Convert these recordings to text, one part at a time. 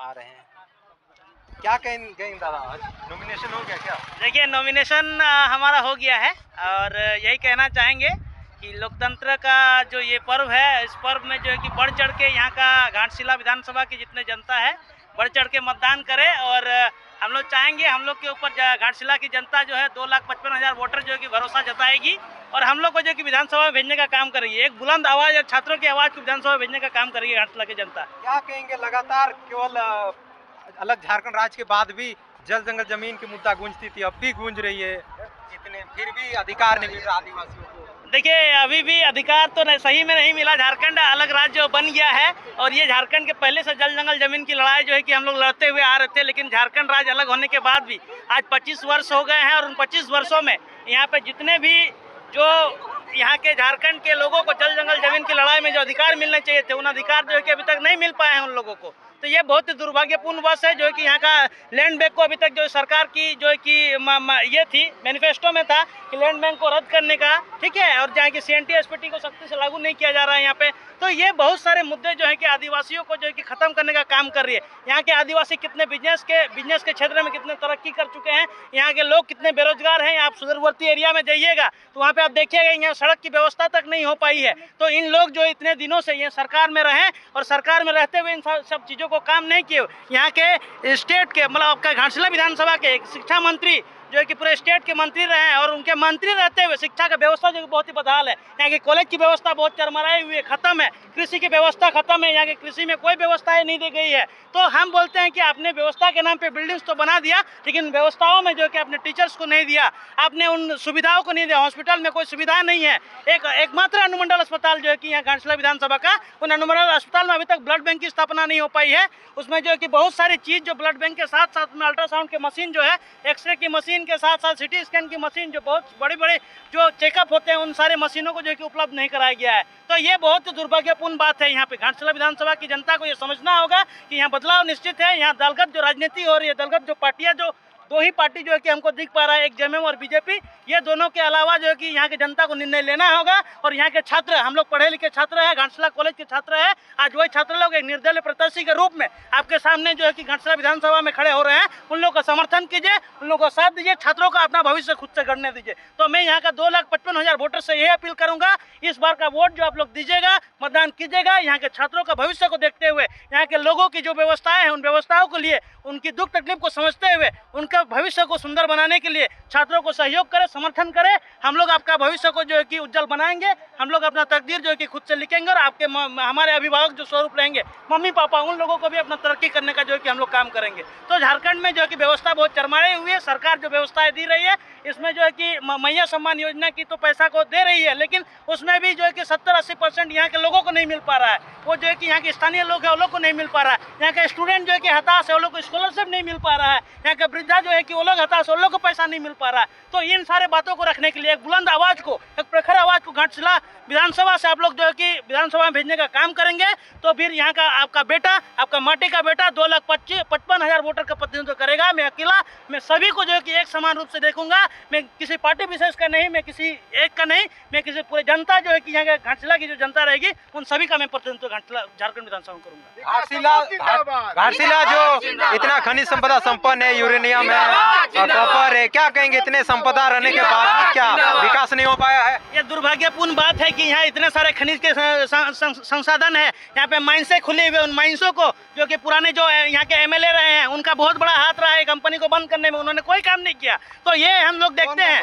आ रहे हैं, क्या कहेंगे दादा, आज नॉमिनेशन हो गया क्या? देखिए, नॉमिनेशन हमारा हो गया है और यही कहना चाहेंगे कि लोकतंत्र का जो ये पर्व है, इस पर्व में जो है कि बढ़ चढ़ के यहाँ का घाटशिला विधानसभा की जितने जनता है बढ़ चढ़ के मतदान करे। और हम लोग चाहेंगे, हम लोग के ऊपर घाटशिला की जनता जो है 2,55,000 वोटर जो है कि भरोसा जताएगी और हम लोग को जो कि विधानसभा में भेजने का काम करेगी। एक बुलंद आवाज़ और छात्रों की आवाज़ को विधानसभा में भेजने का काम करेगी घाटशिला की जनता। क्या कहेंगे, लगातार केवल अलग झारखंड राज्य के बाद भी जल जंगल जमीन की मुद्दा गूंजती थी, अब भी गूंज रही है, इतने फिर भी अधिकार नहीं मिल रहा आदिवासियों को। देखिए, अभी भी अधिकार तो सही में नहीं मिला। झारखंड अलग राज्य बन गया है और ये झारखंड के पहले से जल जंगल जमीन की लड़ाई जो है कि हम लोग लड़ते हुए आ रहे थे, लेकिन झारखंड राज्य अलग होने के बाद भी आज 25 वर्ष हो गए हैं और उन 25 वर्षों में यहाँ पे जितने भी जो यहाँ के झारखंड के लोगों को जल जंगल जमीन की लड़ाई में जो अधिकार मिलने चाहिए थे, उन अधिकार जो है कि अभी तक नहीं मिल पाए हैं उन लोगों को। तो ये बहुत ही दुर्भाग्यपूर्ण बात है जो है कि यहाँ का लैंड बैंक को अभी तक जो सरकार की जो है कि ये थी, मैनिफेस्टो में था कि लैंड बैंक को रद्द करने का, ठीक है, और जहाँ की CNT SPT को सख्ती से लागू नहीं किया जा रहा है यहाँ पे। तो ये बहुत सारे मुद्दे जो है कि आदिवासियों को जो है कि ख़त्म करने का काम कर रही है। यहाँ के आदिवासी कितने बिजनेस के क्षेत्र में कितने तरक्की कर चुके हैं, यहाँ के लोग कितने बेरोजगार हैं। आप सुदूरवर्ती एरिया में जाइएगा तो वहाँ पे आप देखिएगा यहाँ सड़क की व्यवस्था तक नहीं हो पाई है। तो इन लोग जो इतने दिनों से ये सरकार में रहे और सरकार में रहते हुए इन सब चीज़ों को काम नहीं किए। यहाँ के स्टेट के मतलब आपका घाटशिला विधानसभा के शिक्षा मंत्री जो है कि पूरे स्टेट के मंत्री रहे हैं और उनके मंत्री रहते हुए शिक्षा का व्यवस्था जो कि बहुत ही बदहाल है। यहाँ की कॉलेज की व्यवस्था बहुत चरमराई हुई है, खत्म है। कृषि की व्यवस्था खत्म है, यहाँ की कृषि में कोई व्यवस्थाएं नहीं दी गई है। तो हम बोलते हैं कि आपने व्यवस्था के नाम पे बिल्डिंग्स तो बना दिया, लेकिन व्यवस्थाओं में जो कि आपने टीचर्स को नहीं दिया, आपने उन सुविधाओं को नहीं दिया। हॉस्पिटल में कोई सुविधा नहीं है। एकमात्र अनुमंडल अस्पताल जो है कि यहाँ घाटशिला विधानसभा का, उन अनुमंडल अस्पताल में अभी तक ब्लड बैंक की स्थापना नहीं हो पाई है। उसमें जो है कि बहुत सारी चीज़ जो ब्लड बैंक के साथ साथ में अल्ट्रासाउंड की मशीन जो है, एक्सरे की मशीन के साथ साथ CT स्कैन की मशीन, जो बहुत बड़े बड़े जो चेकअप होते हैं, उन सारे मशीनों को जो है कि उपलब्ध नहीं कराया गया है। तो ये बहुत दुर्भाग्यपूर्ण बात है। यहाँ पे घाटशिला विधानसभा की जनता को ये समझना होगा कि यहाँ बदलाव निश्चित है। यहाँ दलगत जो राजनीति हो रही है, दलगत जो पार्टियाँ, जो दो ही पार्टी जो है कि हमको दिख पा रहा है, एक JMM और BJP, ये दोनों के अलावा जो है कि यहाँ की जनता को निर्णय लेना होगा। और यहाँ के छात्र, हम लोग पढ़े लिखे छात्र हैं, घाटशिला कॉलेज के छात्र हैं, आज वही छात्र लोग एक निर्दलीय प्रत्याशी के रूप में आपके सामने जो है कि घाटशिला विधानसभा में खड़े हो रहे हैं। उन लोगों का समर्थन कीजिए, उन लोगों को साथ दीजिए, छात्रों का अपना भविष्य खुद से गढ़ने दीजिए। तो मैं यहाँ का 2,55,000 वोटर से यही अपील करूँगा, इस बार का वोट जो आप लोग दीजिएगा, मतदान कीजिएगा, यहाँ के छात्रों का भविष्य को देखते हुए, यहाँ के लोगों की जो व्यवस्थाएं हैं, उन व्यवस्थाओं को लिए, उनकी दुख तकलीफ को समझते हुए, उनका भविष्य को सुंदर बनाने के लिए छात्रों को सहयोग करें, समर्थन करें। हम लोग आपका भविष्य को जो है कि उज्जवल बनाएंगे। हम लोग अपना तकदीर जो है कि खुद से लिखेंगे और आपके हमारे अभिभावक जो स्वरूप रहेंगे, मम्मी पापा, उन लोगों को भी अपना तरक्की करने का जो है कि हम लोग काम करेंगे। तो झारखंड में जो है कि व्यवस्था बहुत चरमराई हुई है। सरकार जो व्यवस्थाएं दी रही है, इसमें जो है कि मैया सम्मान योजना की तो पैसा को दे रही है, लेकिन उसमें भी जो है कि 70-80% यहाँ के लोगों को नहीं मिल पा रहा है। वो जो है कि यहाँ के स्थानीय लोग हैं, वो लोग को नहीं मिल पा रहा है। यहाँ के स्टूडेंट जो है कि हताश है, वो लोग को स्कॉलरशिप नहीं मिल पा रहा है। यहाँ के वृद्धा जो है कि वो लोग हताश, वो लोग को पैसा नहीं मिल पा रहा है। तो इन सारे बातों को रखने के लिए एक बुलंद आवाज़ को, एक प्रखर आवाज़ को घाटशिला विधानसभा से आप लोग जो है कि विधानसभा में भेजने का काम करेंगे। तो फिर यहाँ का आपका बेटा, आपका माटी का बेटा 2,55,000 वोटर का प्रतिनिधित्व करेगा। मैं अकेला, मैं सभी को जो है कि एक समान रूप से देखूंगा। मैं किसी पार्टी विशेष का नहीं, मैं किसी एक का नहीं, मैं किसी पूरे जनता जो है कि यहाँ के घाटशिला की जो जनता रहेगी, उन सभी का मैं प्रतिनिधित्व झारखंड विधानसभा में करूंगा। घाटशिला जो इतना खनिज संपदा संपन्न है, यूरेनियम है, कॉपर है, क्या कहेंगे, इतने संपदा रहने के बाद क्या विकास नहीं हो पाया है? ये दुर्भाग्यपूर्ण बात है कि यहाँ इतने सारे खनिज के संसाधन है। यहाँ पे माइंसें खुली हुई, उन माइंसों को जो कि पुराने जो यहाँ के MLA रहे हैं, उनका बहुत बड़ा हाथ रहा है कंपनी को बंद करने में, उन्होंने कोई काम नहीं किया। तो ये हम लोग देखते हैं।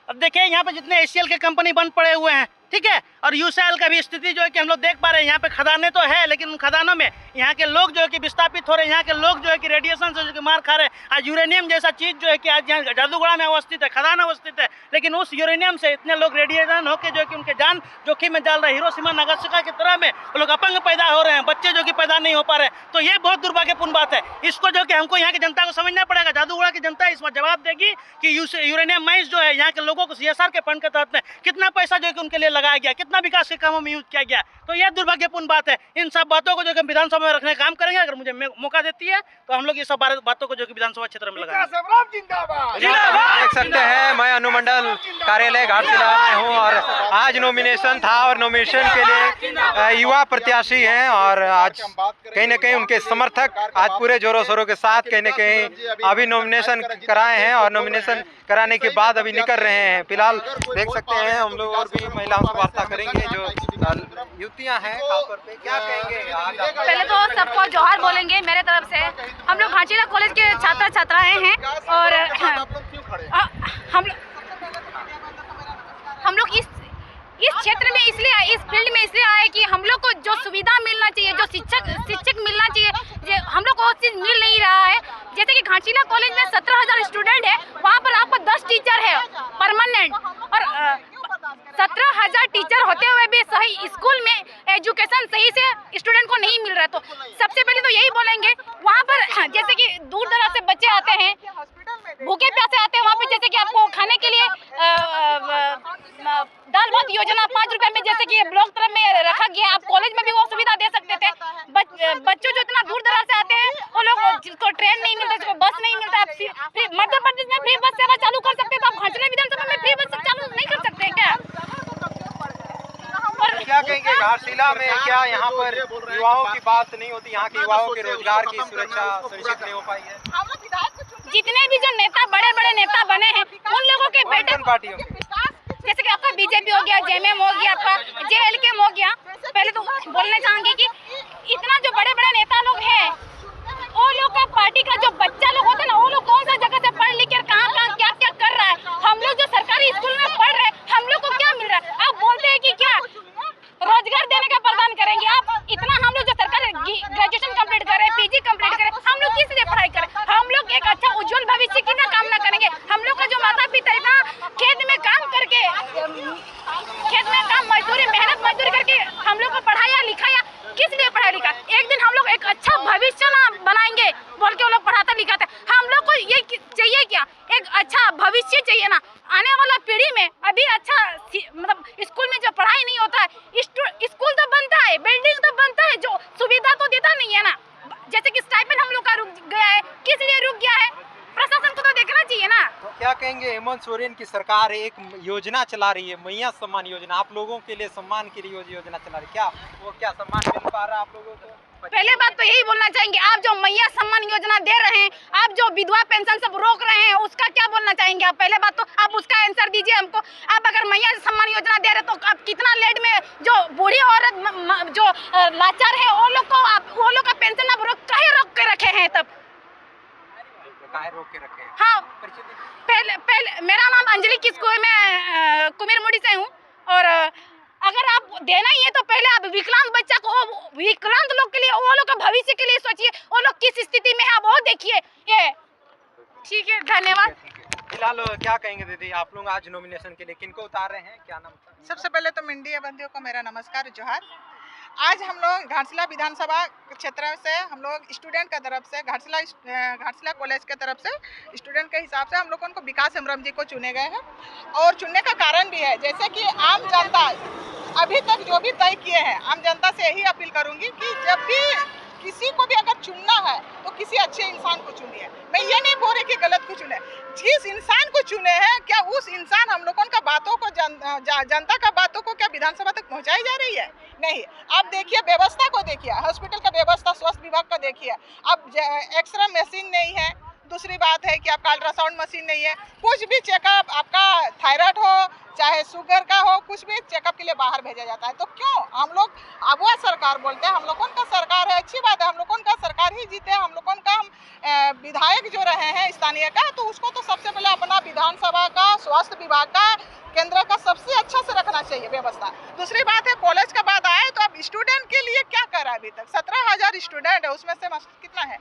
अब देखिए, यहाँ पे जितने ACL के कंपनी बंद पड़े हुए हैं, ठीक है, और UCL का भी स्थिति जो है कि हम लोग देख पा रहे हैं। यहाँ पे खदानें तो है, लेकिन उन खदानों में यहाँ के लोग जो है कि विस्थापित हो रहे हैं। यहाँ के लोग जो है कि रेडिएशन से जो कि मार खा रहे हैं। आज यूरेनियम जैसा चीज़ जो है कि आज यहाँ जादूगढ़ा में अवस्थित है, खदान अवस्थित है, लेकिन उस यूरेनियम से इतने लोग रेडिएशन होकर जो है कि उनके जान जोखिम में डाल रहे हैं। हिरोशिमा नागासाकी की तरह में वो लोग अपंग पैदा हो रहे हैं, बच्चे जो कि पैदा नहीं हो पा रहे हैं। तो ये बहुत दुर्भाग्यपूर्ण बात है। इसको जो कि हमको यहाँ की जनता को समझना पड़ेगा। जादूगढ़ा की जनता इस पर जवाब देगी कि यूरेनियम माइंस जो है यहाँ के लोगों को CSR के फंड के तहत में कितना पैसा जो है कि उनके लिए लगाया गया, कितना विकास के कामों में यूज किया गया। तो यह दुर्भाग्यपूर्ण बात है। इन सब बातों को जो कि विधानसभा में रखने का काम करेंगे, अगर मुझे मौका देती है तो हम लोग ये सब बातों को जो कि विधानसभा क्षेत्र में लगाएंगे। देख सकते हैं, मैं अनुमंडल कार्यालय घाटशिला में हूँ और आज नॉमिनेशन था और नॉमिनेशन के लिए युवा प्रत्याशी हैं और आज कहीं न कहीं उनके समर्थक आज पूरे जोरों शोरों के साथ कहीं न कहीं अभी नॉमिनेशन कराए हैं और नॉमिनेशन कराने के बाद अभी निकल रहे हैं। फिलहाल देख सकते हैं हम लोग और भी महिलाओं से वार्ता करेंगे जो युवतियां हैं, खासतौर पे क्या कहेंगे आज आप? पहले तो सबको जोहार बोलेंगे मेरे तरफ से। हम लोग घाटशिला कॉलेज के छात्र छात्राएं हैं और हम लोग इस क्षेत्र में इसलिए, इस फील्ड में इसलिए आए कि हम लोग को जो सुविधा मिलना चाहिए, जो शिक्षक मिलना चाहिए, हम लोग को वो चीज़ मिल नहीं रहा है। जैसे कि घाटशिला कॉलेज में 17,000 स्टूडेंट है, वहाँ पर आपको 10 टीचर है परमानेंट और 17,000 टीचर होते हुए भी सही स्कूल में एजुकेशन सही से स्टूडेंट को नहीं मिल रहा है। तो सबसे पहले तो यही बोलेंगे, वहाँ पर जैसे कि दूर दराज से बच्चे आते हैं, भूखे प्यासे आते हैं, वहाँ पे जैसे कि आपको खाने के लिए दाल भात योजना 5 रुपए में जैसे कि ब्लॉक तरफ में रखा गया, आप कॉलेज में भी वो सुविधा दे सकते थे। बच्चों जो इतना दूर दराज से आते हैं, वो लोग जिसको ट्रेन नहीं मिलता, जिसको बस नहीं मिलता, आप मध्य प्रदेश में फ्री बस सेवा चालू कर सकते हैं, तो आप घाटशिला विधानसभा में फ्री बस चालू नहीं कर सकते हैं क्या? क्या कहेंगे, घाटशिला में क्या यहाँ पर युवाओं की बात नहीं होती? यहाँ के युवाओं के रोजगार की सुरक्षा सुनिश्चित नहीं हो पाई है? जितने भी जो नेता, बड़े बड़े नेता बने हैं, उन लोगों के बेटे पार्टियों जैसे कि आपका बीजेपी हो गया, जेएमएम हो गया, आपका जेएलके हो गया। पहले तो बोलना चाहूंगी कि इतना जो बड़े बड़े नेता लोग हैं, वो लोग का पार्टी का जो बच्चा लोग होते हैं ना, वो लोग कौन सा जगह से पढ़ लिख कर कहाँ क्या क्या कर रहा है। हम लोग जो सरकारी स्कूल में पढ़ रहे हैं, हम लोग को क्या मिल रहा है? आप बोलते हैं कि क्या रोजगार देने का प्रदान करेंगे। आप इतना, हम लोग जो सरकारी ग्रेजुएशन कंप्लीट कर रहे हैं, पीजी कंप्लीट कर रहे हैं, हम लोग किस लिए पढ़ाई करें? हम लोग एक अच्छा उज्जवल भविष्य की ना कामना करेंगे। हम लोग का जो माता पिता इतना खेत में काम करके, खेत में काम मजदूरी, मेहनत मजदूरी करके हम लोग को पढ़ाया लिखाया, किस लिए पढ़ाया लिखा? एक दिन हम लोग एक अच्छा भविष्य ना बनाएंगे बोल के वो लोग पढ़ाते लिखाते। हम लोग को ये चाहिए क्या? एक अच्छा भविष्य चाहिए ना। आने वाला पीढ़ी में अभी अच्छा मतलब स्कूल में जो पढ़ाई नहीं होता है, स्कूल तो बनता है, बिल्डिंग तो बनता है, जो सुविधा तो देता नहीं है ना। जैसे कि स्टाइपेंड हम लोग का रुक गया है, किस लिए रुक गया है? प्रशासन को तो देखना चाहिए ना। तो क्या कहेंगे, हेमंत सोरेन की सरकार एक योजना चला रही है, मैया सम्मान योजना, आप लोगों के लिए सम्मान के लिए योजना चला रही है, क्या सम्मान मिल पा रहा है आप लोगों को? पहले बात तो यही बोलना चाहेंगे, आप जो मैया सम्मान योजना दे रहे हैं, आप जो विधवा पेंशन सब रोक रहे हैं, उसका क्या बोलना चाहेंगे आप? पहले बात तो आप उसका आंसर दीजिए हमको। आप अगर मैया सम्मान योजना दे रहे तो आप कितना लेट में जो बूढ़ी औरत जो लाचार है, वो लोग का पेंशन आप काहे रोक के रखे हैं? तब काहे रोक के रखे हैं? हाँ, पहले मेरा नाम अंजलि किस्कू है, मैं कुमीरमुड़ी से हूँ। और अगर आप देना ही है तो पहले आप विकलांग बच्चा को, विकलांग लोग के लिए, वो लोग का भविष्य के लिए सोचिए, वो लोग किस स्थिति में है आप वो देखिए। ये ठीक है, धन्यवाद। फिलहाल क्या कहेंगे दीदी, आप लोग आज नॉमिनेशन के लिए किनको उतार रहे हैं, क्या नाम? सबसे पहले तो मीडिया बंधुओं को मेरा नमस्कार, जोहार। आज हम लोग घाटशिला विधानसभा क्षेत्र से, हम लोग स्टूडेंट का तरफ से, घाटशिला कॉलेज के तरफ से स्टूडेंट के हिसाब से हम लोग उनको विकास हेम्ब्रम जी को चुने गए हैं। और चुनने का कारण भी है, जैसे कि आम जनता अभी तक जो भी तय किए हैं, आम जनता से यही अपील करूंगी कि जब भी किसी को भी अगर चुनना है तो किसी अच्छे इंसान को चुनिए। मैं ये नहीं बोल रही कि गलत को चुने, जिस इंसान को चुने हैं, क्या उस इंसान हम लोगों का बातों को जनता का बातों को क्या विधानसभा तक पहुंचाई जा रही है? नहीं। आप देखिए, व्यवस्था को देखिए, हॉस्पिटल का व्यवस्था, स्वास्थ्य विभाग का देखिए। अब एक्सरे मशीन नहीं है, दूसरी बात है कि आपका अल्ट्रासाउंड मशीन नहीं है, कुछ भी चेकअप, आपका थायराइड हो चाहे शुगर का हो, कुछ भी चेकअप के लिए बाहर भेजा जाता है। तो क्यों हम लोग अब वह सरकार बोलते हैं, हम लोगों का सरकार है, अच्छी बात है, हम लोगों का सरकार ही जीते, हम लोगों का विधायक जो रहे हैं स्थानीय का, तो उसको तो सबसे पहले अपना विधानसभा का, स्वास्थ्य विभाग का, केंद्र का सबसे अच्छा से रखना चाहिए व्यवस्था। दूसरी बात है, कॉलेज का बात आए तो अब स्टूडेंट के लिए क्या कर रहा है? अभी तक 17,000 स्टूडेंट है, उसमें से कितना है?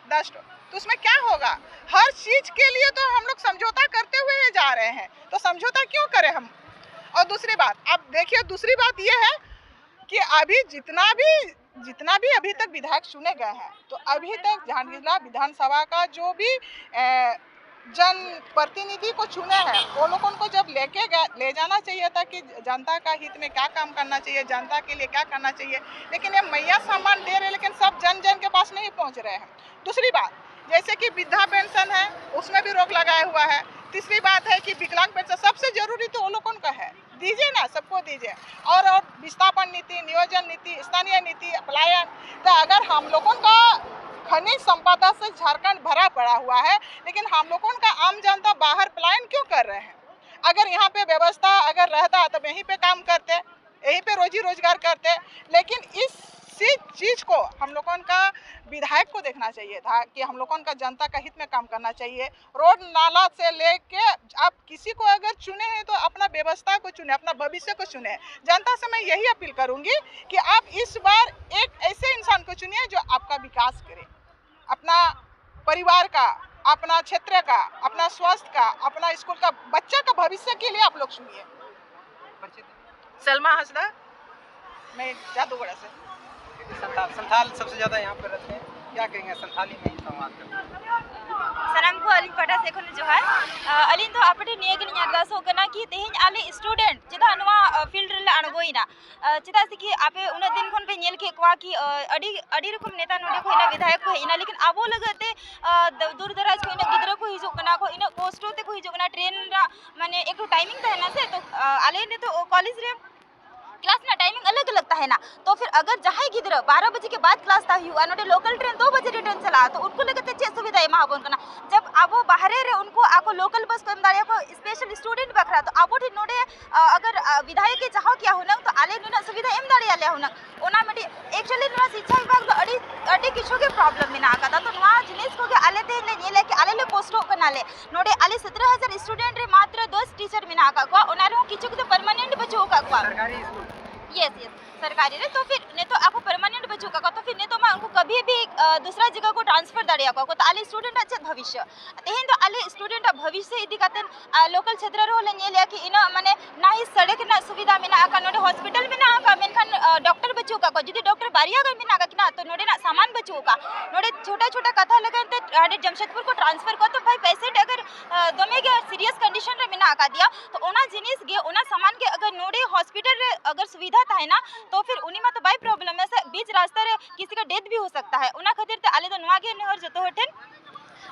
10। तो उसमें क्या होगा? हर चीज के लिए तो हम लोग समझौता करते हुए जा रहे हैं, तो समझौता क्यों करें हम? और दूसरी बात, अब देखिए, दूसरी बात ये है कि अभी जितना भी अभी तक विधायक चुने गए हैं, तो अभी तक घाटशिला विधानसभा का जो भी जन प्रतिनिधि को चुने हैं वो लोगों को जब ले जाना चाहिए था कि जनता का हित में क्या काम करना चाहिए, जनता के लिए क्या करना चाहिए, लेकिन ये मैया सम्मान दे रहे हैं लेकिन सब जन जन के पास नहीं पहुंच रहे हैं। दूसरी बात जैसे कि वृद्धा पेंशन है उसमें भी रोक लगाया हुआ है। तीसरी बात है कि विकलांग पेंशन सबसे जरूरी तो वो लोगों का है, दीजिए ना, सबको दीजिए। और विस्थापन नीति, नियोजन नीति, स्थानीय नीति, पलायन, तो अगर हम लोगों का खनिज संपदा से झारखंड भरा पड़ा हुआ है लेकिन हम लोगों का आम जनता बाहर पलायन क्यों कर रहे हैं? अगर यहाँ पे व्यवस्था अगर रहता तो यहीं पे काम करते, यहीं पे रोजी रोजगार करते। लेकिन इस चीज को हम लोगों का विधायक को देखना चाहिए था कि हम लोगों का जनता का हित में काम करना चाहिए। रोड नाला से लेके आप किसी को अगर चुने हैं तो अपना व्यवस्था को चुने, अपना भविष्य को चुने। जनता से मैं यही अपील करूंगी कि आप इस बार एक ऐसे इंसान को चुनिए जो आपका विकास करे, अपना परिवार का, अपना क्षेत्र का, अपना स्वास्थ्य का, अपना स्कूल का, बच्चा का भविष्य के लिए आप लोग सुनिए। सलमा हंसदा, मैं जादूगढ़ से। संथाल सबसे ज़्यादा यहाँ पर रहते हैं, क्या कहेंगे संथाली में ही संवाद करते सानाम को अलिन पटा से खन जोहार अलिन तो आपटे नियगन यादास होकना कि तेहिन आले स्टूडेंट चिदा नवा फील्ड रे अणगोइना चिदा से कि आपे उन दिन खन पे नेल के एकवा कि अडी रकम नेता नोडे कोइना विधायक को इना लेकिन आबो लगते दूर दराज कोइना गिदरा को हिजो कना को इना पोस्टो ते को हिजो कना ट्रेन माने एक टाइमिंग था ना से तो आले ने तो कॉलेज रे क्लास ना टाइमिंग अलग अलग था है ना, तो फिर अगर जहाँ गिदर 12 बजे के बाद क्लास था हुआ नोटे लोकल ट्रेन 2 बजे रिटर्न चला तो उनको लगते चे सुविधा एमा होबन कना जब आबो बाहरे रे उनको आको लोकल बस को एमदारिया को स्पेशल स्टूडेंट बखरा तो आबो ठी नोटे अगर विधायक के चाहो क्या होना तो आले नुना सुविधा एमदारिया ले होना ओना मटी एक्चुअली नुना शिक्षा विभाग तो अडी किछु के प्रॉब्लम में ना आका तो नुआ जिनिस को के आले ते ले ले के आले ले पोस्टो कना ले नोटे आले 17000 स्टूडेंट रे मात्र 10 टीचर में ना आका को ओना रे किछु के परमानेंट बचो का सरकारी स्कूल यस सरकारी रे तो फिर ने तो आपको परमानेंट बच्चों का तो फिर ने तो मैं उनको कभी भी दूसरा जगह को ट्रांसफर दाड़िया को तो आले स्टूडेंट अच्छे भविष्य तेहन तो आले स्टूडेंट भविष्य इदी कातन लोकल क्षेत्र रो ले ले कि इन माने ना ही सड़क ना सुविधा में ना का नोडे हॉस्पिटल में ना का मेनखान डॉक्टर बच्चों का को यदि डॉक्टर बारिया कर में ना का कि ना तो नोडे ना सामान बच्चों का नोडे छोटा छोटा कथा लगन ते जमशेदपुर को ट्रांसफर को तो भाई पेशेंट अगर दमे के सीरियस कंडीशन रे में ना का दिया तो ओना जिनिस गे ओना सामान के अगर नोडे हॉस्पिटल रे अगर सुविधा था है ना तो फिर उनी में तो बाई प्रॉब्लम है बीच रास्ता रे किसी का डेथ भी हो सकता है उना खातिर ते आले तो नुआ के ने और जतो हटन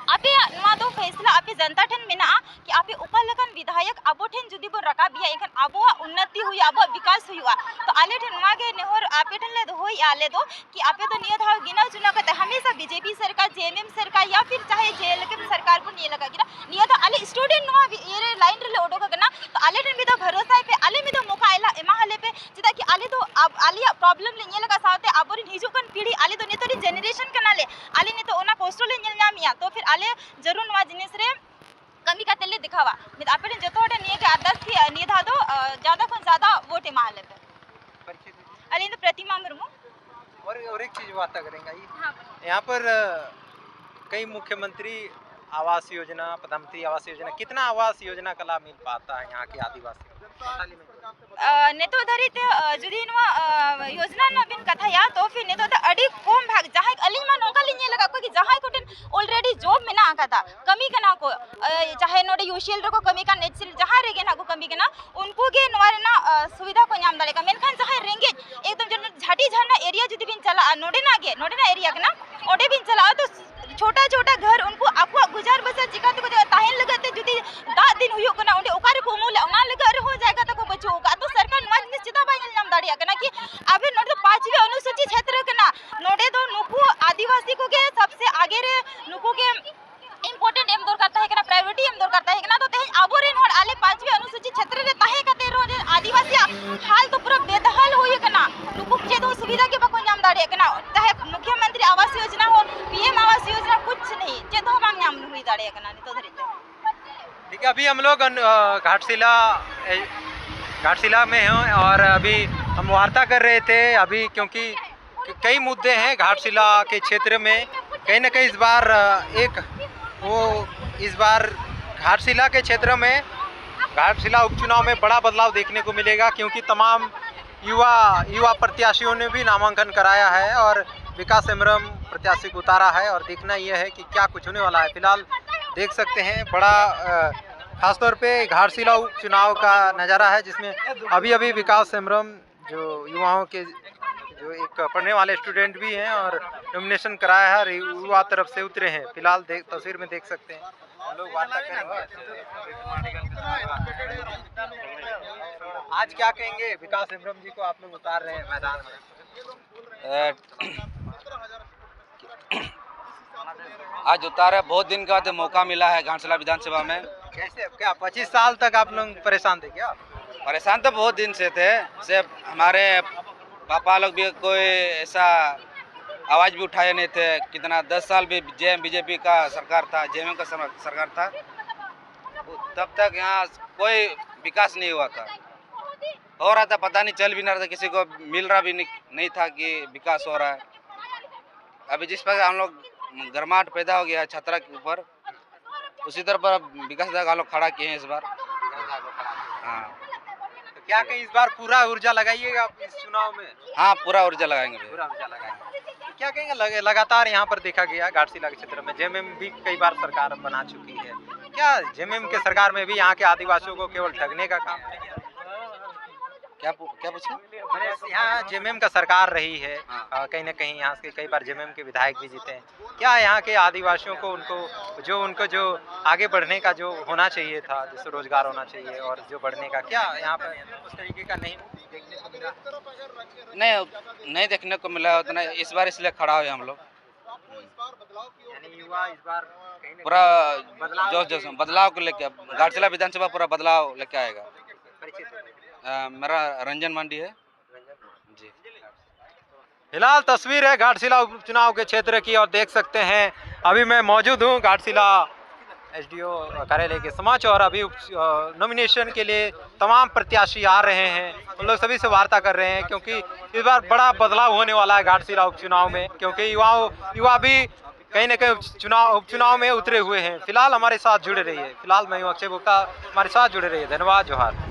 आपे नुआ तो फैसला आपे जनता ठन में ना कि आपे ऊपर लगन विधायक आबो ठन जुदी बो रका बिया एखन आबो उन्नति हुई आबो विकास हुआ तो आले ठन नुआ के ने और आपे ठन ले दो होई आले दो कि आपे तो नियत हा गिना चुना करते हमेशा बीजेपी सरकार जेएमएम सरकार या फिर चाहे जेएलके सरकार को नहीं लगा गिना नियत आले स्टूडेंट नुआ ये लाइन रे ओडो का तो आले ठन भी तो भरोसा है पे आले में तो मौका आइला एमा हले पे चिता कि आले तो अब आलिया प्रॉब्लम ले लगा साथे आबोरी हिजुकन पीढ़ी आले तो ने तो जनरेशन कना ले आले ने तो ओना पोस्टो ले नामिया तो फिर आले जरूर नवा जिनिस रे कमी का तेले दिखावा मित आपे जतो हटे निये के आदर्श की निये था दो ज्यादा कोन ज्यादा वोट एमा हले पे आले तो प्रतिमा मुर्मू और एक चीज बात करेंगे यहाँ पर कई मुख्यमंत्री आवास योजना, प्रधानमंत्री आवास योजना, कितना आवास योजना का लाभ मिल पाता है यहाँ के आदिवासी ने तो धरी ते जुदी नुआ योजना न बिन कथा या तो फिर ने तो अडी कोम भाग जहां अली मा नौका लिने लगा को कि जहां को ऑलरेडी जॉब में ना आका था कमी कना को चाहे नोडे यूशियल रो को कमी का नेचुरल जहां रेगे ना को कमी के ना उनको के नवारे ना सुविधा को नाम दाले का मेनखान जहां रेंगे एकदम जन झाटी झरना एरिया जुदी बिन चला नोडे ना एरिया के ना ओडे बिन चला तो छोटा छोटा घर उनको आपको गुजार बसा जिका तो ताहेन लगते जुदी दा दिन हुयो कना ओडे ओकार को मूल ना लगा हो जाएगा तो को बचो होगा तो सरकार नवा निश्चित बाई नाम दाड़िया कना कि अबे नोडे 5वें अनुसूचित क्षेत्र कना नोडे तो नुकु आदिवासी को के सबसे आगे रे नुकु के इंपोर्टेंट एम दौर करता है कि प्रायोरिटी एम दौर करता है कि ना तो तेज आबोरे नोड आले 5वें अनुसूचित क्षेत्र रे ताहे कते रो आदिवासी हाल तो पूरा बेदहाल होई कना नुकु जे तो सुविधा के बको नाम दाड़िया कना चाहे मुख्यमंत्री आवास योजना हो पीएम आवास योजना कुछ नहीं जे तो हम नाम हुई दाड़िया कना नहीं तो धरते ठीक है। अभी हम लोग घाटशिला में हैं और अभी हम वार्ता कर रहे थे अभी क्योंकि कई मुद्दे हैं घाटशिला के क्षेत्र में कहीं ना कहीं इस बार घाटशिला के क्षेत्र में घाटशिला उपचुनाव में बड़ा बदलाव देखने को मिलेगा क्योंकि तमाम युवा प्रत्याशियों ने भी नामांकन कराया है और विकास हेम्ब्रम प्रत्याशी को उतारा है और देखना यह है कि क्या कुछ होने वाला है। फिलहाल देख सकते हैं बड़ा खासतौर पे घाटशिला उपचुनाव का नज़ारा है, जिसमें अभी अभी विकास हेम्ब्रम जो युवाओं के जो एक पढ़ने वाले स्टूडेंट भी हैं और नॉमिनेशन कराया है, युवा तरफ से उतरे हैं। फिलहाल तस्वीर में देख सकते हैं हम लोग वार्ता करेंगे। आज क्या कहेंगे, विकास हेम्ब्रम जी को आप लोग उतार रहे हैं मैदान में? आज उतारा, बहुत दिन का तो मौका मिला है घाटशिला विधानसभा में। कैसे, क्या 25 साल तक आप लोग परेशान थे क्या? परेशान तो बहुत दिन से थे, सिर्फ हमारे पापा लोग भी कोई ऐसा आवाज़ भी उठाए नहीं थे। कितना 10 साल भी बीजेपी का सरकार था, जेएमएम का सरकार था, तब तक यहाँ कोई विकास नहीं हुआ था। हो रहा था, पता नहीं चल भी नहीं रहा था, किसी को मिल रहा भी नहीं था कि विकास हो रहा है। अभी जिस पर हम लोग गर्माहट पैदा हो गया है छतरा के ऊपर, उसी तरह पर विकास हम लोग खड़ा किए हैं इस बार। हाँ, तो क्या कहीं इस बार पूरा ऊर्जा लगाइएगा आप इस चुनाव में? हाँ, पूरा ऊर्जा लगाएंगे भैया। पूरा ऊर्जा लगाएंगे। तो क्या कहेंगे, लगातार यहाँ पर देखा गया घाटशिला के क्षेत्र में जेएमएम भी कई बार सरकार बना चुकी है, क्या जेएमएम के सरकार में भी यहाँ के आदिवासियों को केवल ठगने का काम है? क्या पूछा? मैंने यहाँ जेएमएम का सरकार रही है, हाँ। कहीं ना कहीं यहाँ से कई बार जेएमएम के विधायक भी जीते हैं, क्या यहाँ के आदिवासियों को उनको जो आगे बढ़ने का जो होना चाहिए था, जैसे रोजगार होना चाहिए और जो बढ़ने का, क्या यहाँ पर उस तरीके का नहीं देखने को मिला? नहीं देखने को मिला उतना, इस बार इसलिए खड़ा हुए हम लोग। यानी युवा इस बार कहीं ना पूरा बदलाव जोश बदलाव को लेके घाटशिला विधानसभा पूरा बदलाव लेके आएगा। परिचित हैं। मेरा रंजन मंडी है जी। फिलहाल तस्वीर है घाटशिला उपचुनाव के क्षेत्र की और देख सकते हैं अभी मैं मौजूद हूँ घाटशिला एसडीओ कार्यालय के समक्ष और अभी नॉमिनेशन के लिए तमाम प्रत्याशी आ रहे हैं। उन लोग सभी से वार्ता कर रहे हैं क्योंकि इस बार बड़ा बदलाव होने वाला है घाटशिला उपचुनाव में, क्योंकि युवा भी कहीं न कहीं उपचुनाव में उतरे हुए हैं। फिलहाल हमारे साथ जुड़े रहिए। फिलहाल मैं अक्षय गुप्ता, हमारे साथ जुड़े रहिए। धन्यवाद, जोहार।